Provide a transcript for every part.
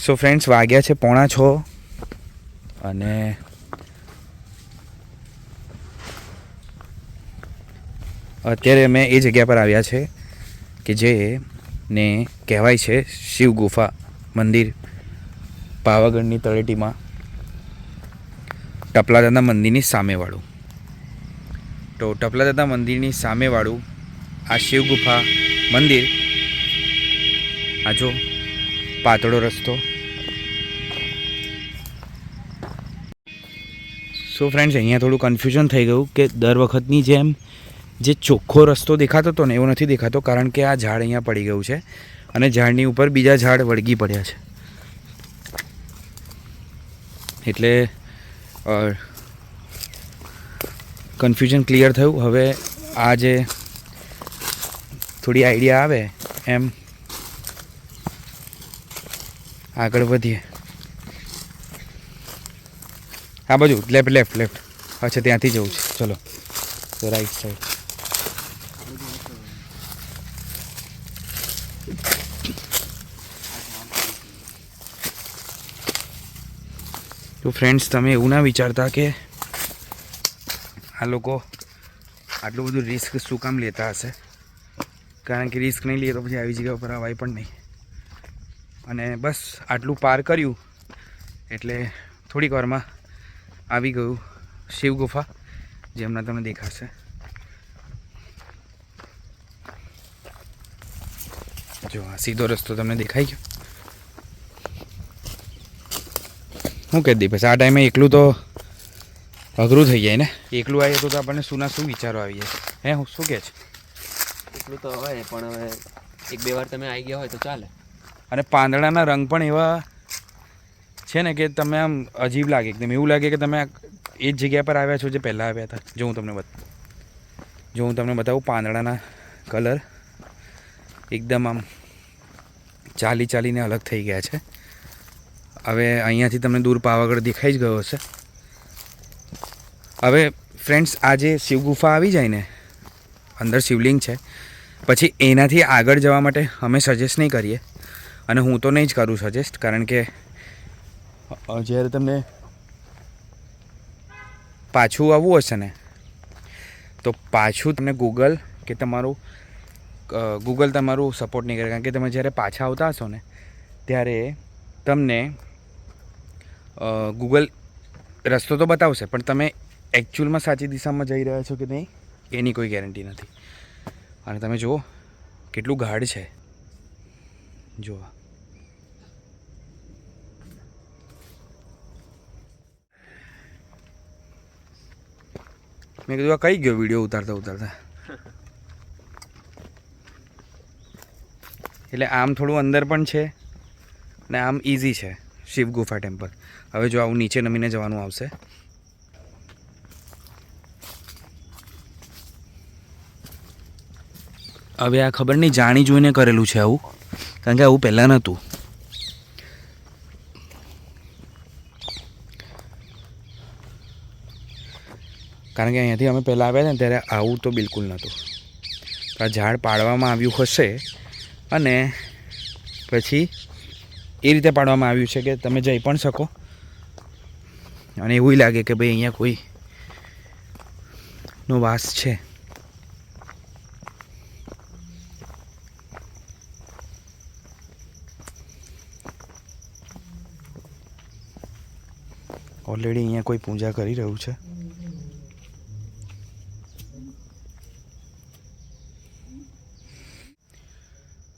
So friends, વાગ્યા છે 6:45 અને અત્યારે અમે એ જગ્યા પર આવ્યા છે કે જેને કહેવાય છે શિવ ગુફા મંદિર, પાવાગઢની તળેટીમાં ટપલાદાદા મંદિરની સામેવાળું. તો ટપલાદાદા મંદિરની સામેવાળું આ શિવ ગુફા મંદિર, આ જો પાતળો રસ્તો. સો ફ્રેન્ડ્સ, અહીંયા થોડું કન્ફ્યુઝન થઈ ગયું કે દર વખતની જેમ જે ચોખ્ખો રસ્તો દેખાતો હતો ને એવો નથી દેખાતો, કારણ કે આ ઝાડ અહીંયા પડી ગયું છે અને ઝાડની ઉપર બીજા ઝાડ વળગી પડ્યા છે. એટલે કન્ફ્યુઝન ક્લિયર થયું. હવે આ જે થોડી આઈડિયા આવે એમ આગળ વધીએ. આ બાજુ લેફ્ટ. અચ્છા, ત્યાંથી જવું છે. ચલો, તો રાઈટ સાઈડ. તો ફ્રેન્ડ્સ, તમે એવું ના વિચારતા કે આ લોકો આટલું બધું રિસ્ક શું કામ લેતા હશે, કારણ કે રિસ્ક નહીં લઈએ તો પછી આવી જગ્યા પર અવાય પણ નહીં. અને બસ આટલું પાર કર્યું એટલે થોડીક વારમાં આવી ગયું શિવ ગુફા, જેમના તમને દેખાશે. જો આ સીધો રસ્તો તમને દેખાઈ ગયો. શું કહી દીપેશ, આ ટાઈમે એકલું તો અઘરું થઈ જાય ને. એકલું આવીએ તો આપણને શું વિચારો આવી જાય. હું શું કહે છે? એટલું તો હોય, પણ હવે 1-2 વાર તમે આવી ગયા હોય તો ચાલે. અને પાંદડાના રંગ પણ એવા છે ને કે તમે આમ અજીબ લાગે, એકદમ એવું લાગે કે તમે એ જ જગ્યા પર આવ્યા છો જે પહેલાં આવ્યા હતા. જો હું તમને બતાવું પાંદડાના કલર એકદમ આમ ચાલીને અલગ થઈ ગયા છે. હવે અહીંયાથી તમને દૂર પાવાગઢ દેખાઈ જ ગયો હશે. હવે ફ્રેન્ડ્સ, આ જે શિવ ગુફા આવી જાય ને, અંદર શિવલિંગ છે, પછી એનાથી આગળ જવા માટે અમે સજેસ્ટ નહીં કરીએ, અને હું તો નહીં જ કરું સજેસ્ટ, કારણ કે જ્યારે તમને પાછું આવવું હશે ને તો પાછું તમને ગૂગલ તમારું સપોર્ટ નહીં કરે, કારણ કે તમે જ્યારે પાછા આવતા હશો ને ત્યારે તમને ગૂગલ રસ્તો તો બતાવશે, પણ તમે એકચ્યુઅલમાં સાચી દિશામાં જઈ રહ્યા છો કે નહીં એની કોઈ ગેરંટી નથી. અને તમે જુઓ કેટલું ગાઢ છે. જુઓ, મેં કીધું આ કઈ ગયો વિડીયો ઉતારતા. એટલે આમ થોડું અંદર પણ છે ને આમ ઇઝી છે શિવ ગુફા ટેમ્પલ. હવે જો આવું નીચે નમીને જવાનું આવશે. હવે આ ખબર નહીં જાણી જોઈને કરેલું છે આવું, કારણ કે આવું પહેલાં નહોતું. કારણ કે અહીંયાથી અમે પહેલાં આવ્યા ને ત્યારે આવું તો બિલકુલ નહોતું. આ ઝાડ પાડવામાં આવ્યું હશે અને પછી એ રીતે પાડવામાં આવ્યું છે કે તમે જઈ પણ શકો અને એવું લાગે કે ભાઈ અહીંયા કોઈનો વાસ છે. ઓલરેડી અહીંયા કોઈ પૂજા કરી રહ્યું છે.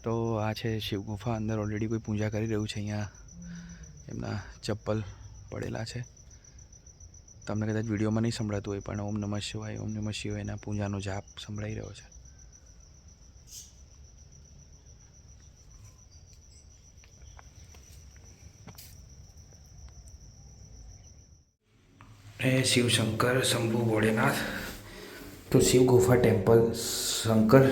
તો આ છે શિવ ગુફા. અંદર ઓલરેડી કોઈ પૂજા કરી રહ્યું છે. અહીંયા એમના ચપ્પલ પડેલા છે. તમને કદાચ વિડીયોમાં નહીં સંભળાતું હોય, પણ ઓમ નમઃ શિવાય એના પૂજાનો જાપ સંભળાઈ રહ્યો છે. શિવ શંકર શંભુ ભોળેનાથ. તો શિવ ગુફા ટેમ્પલ, શંકર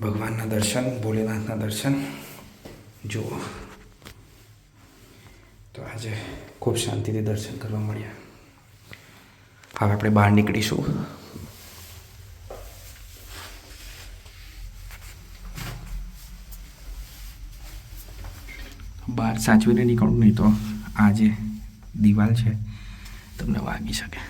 ભગવાનના દર્શન, ભોલેનાથના દર્શન જુઓ. તો આજે ખૂબ શાંતિથી દર્શન કરવા મળ્યા. હવે આપણે બહાર નીકળીશું. બહાર સાચવીને નીકળું, નહીં તો આ જે દિવાલ છે તમને વાગી શકે.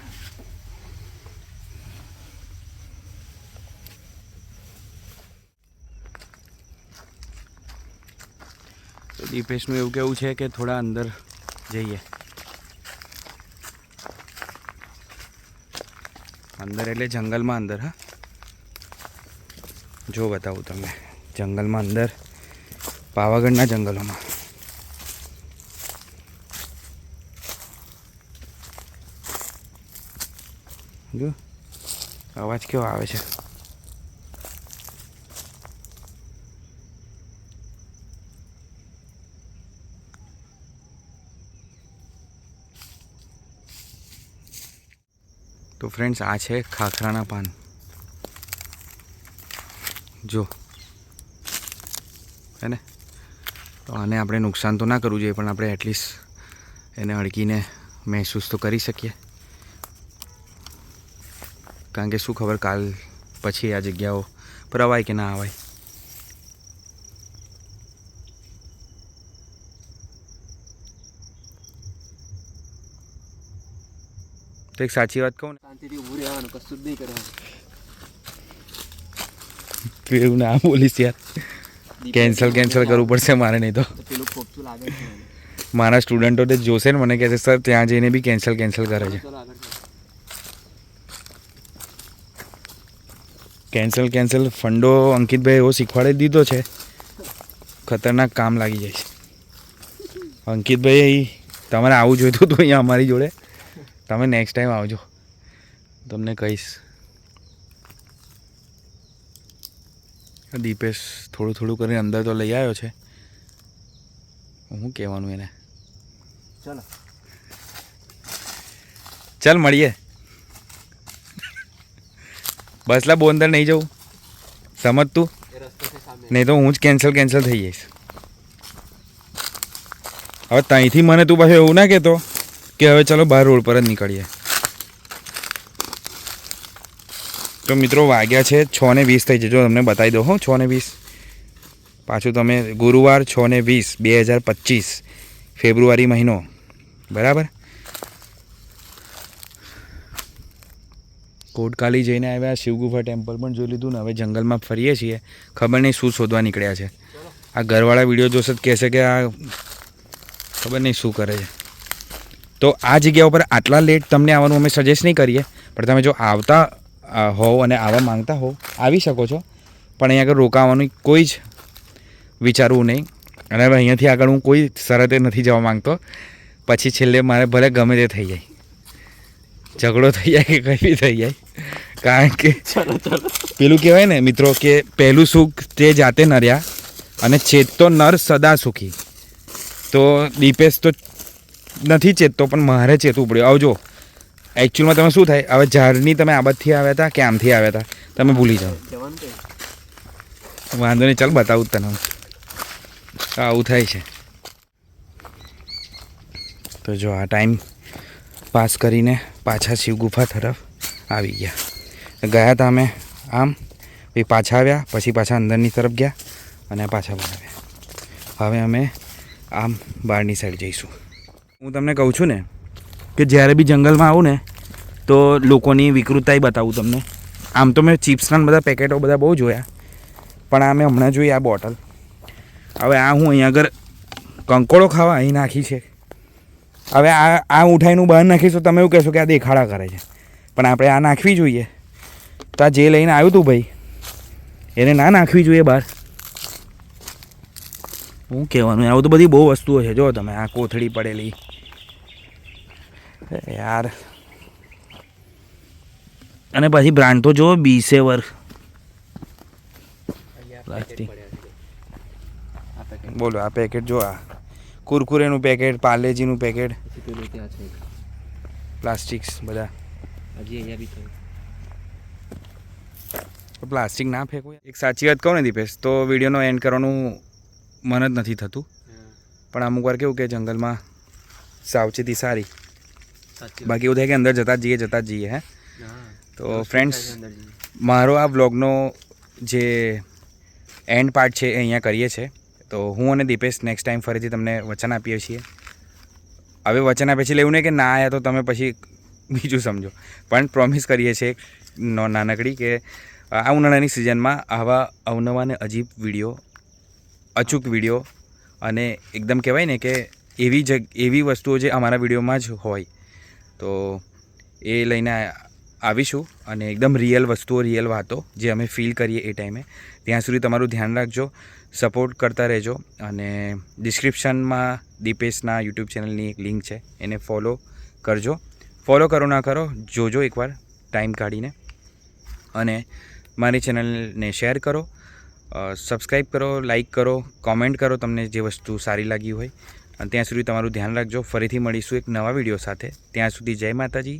તો દીપેશનું એવું કેવું છે કે થોડા અંદર જઈએ. અંદર એટલે જંગલમાં અંદર. હા, જો બતાવું તમને, જંગલમાં અંદર, પાવાગઢના જંગલોમાં. જો અવાજ કેવો આવે છે. તો ફ્રેન્ડ્સ, આ છે ખાખરાના પાન. જો હે ને, તો આને આપણે નુકસાન તો ના કરવું જોઈએ, પણ આપણે એટલીસ્ટ એને અડકીને મહેસૂસ તો કરી શકીએ. કારણ કે શું ખબર કાલ પછી આ જગ્યાઓ પર અવાય કે ના અવાય. તો એક સાચી વાત કહું ને, શાંતિથી ઊભું રહેવાનું, કશું જ નહીં કરવાનું. તું એવું ના બોલીશ યાર. કેન્સલ કરવું પડશે મારે, નહીં તો પેલું ખોટું લાગે છે મને. મારા સ્ટુડન્ટો તે જોશે ને, મને કહેશે સર ત્યાં જઈને બી કેન્સલ કરે છે. ચલો આગળ કેન્સલ ફંડો અંકિતભાઈ એવો શીખવાડી દીધો છે, ખતરનાક કામ લાગી જાય છે. અંકિતભાઈ, તમારે આવું જોઈતું હતું અહીંયા અમારી જોડે. તમે નેક્સ્ટ ટાઈમ આવજો, તમને કહીશ. દીપેશ થોડું કરીને અંદર તો લઈ આવ્યો છે. હું કહેવાનું એને, ચલો ચાલ મળીએ. બસ લા, બહુ અંદર નહીં જવું, સમજ તું, એ રસ્તો છે સામે. નહીં તો હું જ કેન્સલ થઈ જઈશ. હવે ત્યાંથી મને તું પાછું એવું ના કહેતો કે હવે ચાલો બહાર રોડ પર જ નીકળીએ. તો મિત્રો વાગ્યા છે 6:20 થઈ જજો, તમને બતાવી દો હો. 6:20 પાછું તમે ગુરુવાર 6:20 2025 ફેબ્રુઆરી મહિનો, બરાબર. કોટકાલી જઈને આવ્યા, શિવગુફા ટેમ્પલ પણ જોઈ લીધું ને હવે જંગલમાં ફરીએ છીએ. ખબર નહીં શું શોધવા નીકળ્યા છે. આ ઘરવાળા વિડીયો જોશે તો કહેશે કે આ ખબર નહીં શું કરે છે. તો આ જગ્યા ઉપર આટલા લેટ તમને આવવાનું અમે સજેસ્ટ નહીં કરીએ, પણ તમે જો આવતા હોવ અને આવવા માંગતા હોવ આવી શકો છો, પણ અહીં આગળ રોકાવાનું કોઈ જ વિચારવું નહીં. અને હવે અહીંયાથી આગળ હું કોઈ શરતે નથી જવા માંગતો, પછી છેલ્લે મારે ભલે ગમે તે થઈ જાય, ઝઘડો થઈ જાય કે કંઈ બી થઈ જાય. કારણ કે પેલું કહેવાય ને મિત્રો કે પહેલું સુખ તે જાતે નર્યા અને ચેતતો નર સદા સુખી. તો દીપેશ તો નથી ચેતતો, પણ મારે ચેતવું પડ્યું. આવજો, એકચ્યુઅલમાં તમે શું થાય, હવે ઝાડની તમે આ બાજુથી આવ્યા હતા કે આમથી આવ્યા હતા તમે ભૂલી જાઓ. વાંધો નહીં, ચાલ બતાવું તને હું. આવું થાય છે. તો જો આ ટાઈમ પાસ કરીને પાછા શિવગુફા તરફ આવી ગયા. હતા અમે આમ, પછી પાછા આવ્યા, પછી પાછા અંદરની તરફ ગયા અને પાછા બહાર આવ્યા. હવે અમે આમ બહારની સાઈડ જઈશું. હું તમને કહું છું ને કે જ્યારે બી જંગલમાં આવું ને તો લોકોની વિકૃતતાઈ બતાવું તમને. આમ તો મેં ચિપ્સના બધા પેકેટો બધા બહુ જોયા, પણ આ મેં હમણાં જોઈ આ બોટલ. હવે આ હું અહીંયા આગળ કંકોડો ખાવા અહીં નાખી છે. હવે આ ઉઠાઈને બહાર નાખીશું, તમે એવું કહેશો કે આ દેખાડા કરે છે, પણ આપણે આ નાખવી જોઈએ. તો આ જે લઈને આવ્યું હતું ભાઈ, એને ના નાખવી જોઈએ બહાર. શું કહેવાનું, આવું તો બધી બહુ વસ્તુઓ છે. જો તમે આ કોથળી પડેલી યાર, અને પછી બ્રાન્ડ તો જો બીસેવર પ્લાસ્ટિક. બોલો આ પેકેટ જો, આ કુરકુરેનું પેકેટ, પાર્લેજીનું પેકેટ, પ્લાસ્ટિક્સ બધા. પ્લાસ્ટિક ના ફેંકવું. એક સાચી વાત કહું ને દીપેશ, તો વિડીયોનો એન્ડ કરવાનું મન જ નથી થતું, પણ અમુક વાર કેવું કે જંગલમાં સાવચેતી સારી. બાકી એવું થાય કે અંદર જતા જ જઈએ હે. તો ફ્રેન્ડ્સ, મારો આ વ્લોગનો જે એન્ડ પાર્ટ છે એ અહીંયા કરીએ છીએ. તો હું અને દીપેશ નેક્સ્ટ ટાઈમ ફરીથી તમને વચન આપીએ છીએ. હવે વચન આપે છે એટલે એવું નહીં કે ના આવ્યા તો તમે પછી બીજું સમજો, પણ પ્રોમિસ કરીએ છીએ નાનકડી કે આ ઉનાળાની સિઝનમાં આવા અવનવા અને અજીબ વિડીયો, અચૂક વિડીયો અને એકદમ કહેવાય ને કે એવી વસ્તુઓ જે અમારા વિડીયોમાં જ હોય તો એ લઈને આવીશું. અને એકદમ રિયલ વસ્તુઓ, રિયલ વાતો જે અમે ફીલ કરીએ એ ટાઈમે. ત્યાં સુધી તમારું ધ્યાન રાખજો, સપોર્ટ કરતા રહેજો. અને ડિસ્ક્રિપ્શનમાં દીપેશના યુટ્યુબ ચેનલની એક લિંક છે, એને ફોલો કરજો. ફોલો કરો ના કરો, જોજો એકવાર ટાઈમ કાઢીને. અને મારી ચેનલને શેર કરો, સબસ્ક્રાઈબ કરો, લાઈક કરો, કોમેન્ટ કરો તમને જે વસ્તુ સારી લાગી હોય. અને ત્યાં સુધી તમારું ધ્યાન રાખજો. ફરીથી મળીશું એક નવા વિડીયો સાથે. ત્યાં સુધી જય માતાજી,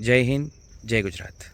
જય હિન્દ, જય ગુજરાત.